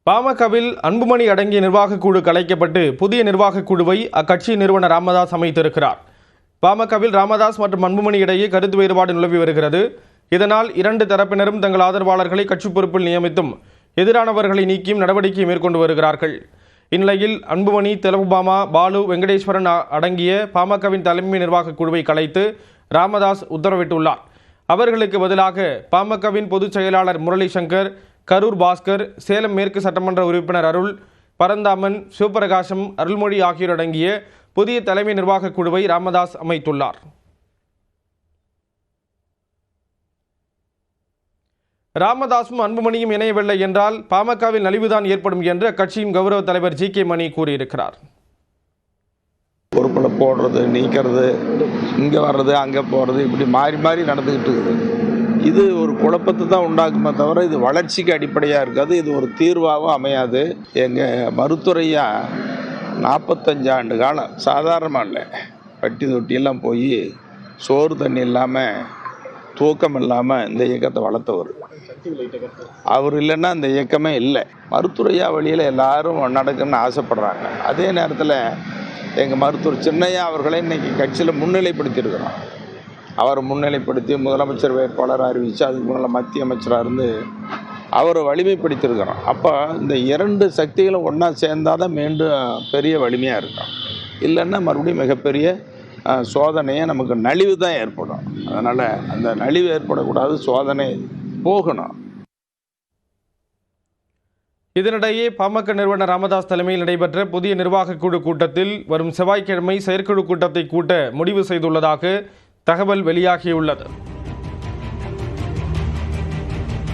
பாமகவில் அன்புமணி அடங்கிய நிர்வாகக் குழு கலைக்கப்பட்டு புதிய நிர்வாகக் குழுவை அக்கட்சி நிறுவனர் ராமதாஸ் அமைத்திருக்கிறார். பாமகவில் ராமதாஸ் மற்றும் அன்புமணி இடையே கருத்து வேறுபாடு நிலவி வருகிறது. இதனால் இரண்டு தரப்பினரும் தங்கள் ஆதரவாளர்களை கட்சி பொறுப்பில் நியமித்தும் எதிரானவர்களை நீக்கியும் நடவடிக்கை மேற்கொண்டு வருகிறார்கள். இந்நிலையில் அன்புமணி, தெலுங்குபாமா, பாலு, வெங்கடேஸ்வரன் அடங்கிய பாமகவின் தலைமை நிர்வாகக் குழுவை கலைத்து ராமதாஸ் உத்தரவிட்டுள்ளார். அவர்களுக்கு பதிலாக பாமகவின் பொதுச் செயலாளர் முரளி சங்கர், கரூர் பாஸ்கர், சேலம் மேற்கு சட்டமன்ற உறுப்பினர் அருள், பரந்தாமன், சிவபிரகாசம், அருள்மொழி ஆகியோர் அடங்கிய புதிய தலைமை நிர்வாகக் குழுவை ராமதாஸ் அமைத்துள்ளார். ராமதாசும் அன்புமணியும் இணையவில்லை என்றால் பாமகவில் நலிவுதான் ஏற்படும் என்று அக்கட்சியின் கௌரவ தலைவர் ஜி.கே. மணி கூறியிருக்கிறார். பொறுப்பில் போடுறது, நீக்கிறது, இங்கே வர்றது, அங்கே போகிறது, இப்படி மாறி மாறி நடந்துக்கிட்டு இருக்குது. இது ஒரு குழப்பத்தை தான் உண்டாக்குமே தவிர இது வளர்ச்சிக்கு அடிப்படையாக இருக்காது. இது ஒரு தீர்வாகவும் அமையாது. எங்கள் மருத்துவரையா 45 ஆண்டு காலம் சாதாரணமாக இல்லை, பட்டி தொட்டியெல்லாம் போய் சோறு தண்ணி இல்லாமல், தூக்கம் இல்லாமல் இந்த இயக்கத்தை வளர்த்தவர். அவர் இல்லைன்னா இந்த இயக்கமே இல்லை. மருத்துவரையா வழியில் எல்லாரும் நடக்கணும்னு ஆசைப்படுறாங்க. அதே நேரத்தில் எங்கள் மருத்துவர் சின்னையா அவர்களை இன்றைக்கி கட்சியில் முன்னிலைப்படுத்தியிருக்கிறோம். அவரை முன்னிலைப்படுத்தி முதலமைச்சர் வேட்பாளர் அறிவித்து அதுக்கு முன்னால் மத்திய அமைச்சராக இருந்து அவரை வலிமைப்படுத்தியிருக்கிறோம். அப்போ இந்த இரண்டு சக்திகளும் ஒன்றா சேர்ந்தால் தான் மீண்டும் பெரிய வலிமையாக இருக்கும். இல்லைன்னா மறுபடியும் மிகப்பெரிய சோதனையை நமக்கு நலிவு தான் ஏற்படும். அதனால் அந்த நலிவு ஏற்படக்கூடாது, சோதனை போகணும். இதனிடையே பாமக நிறுவனர் ராமதாஸ் தலைமையில் நடைபெற்ற புதிய நிர்வாகக் குழு கூட்டத்தில் வரும் செவ்வாய்க்கிழமை செயற்குழு கூட்டத்தை கூட்ட முடிவு செய்துள்ளதாக தகவல் வெளியாகியுள்ளது.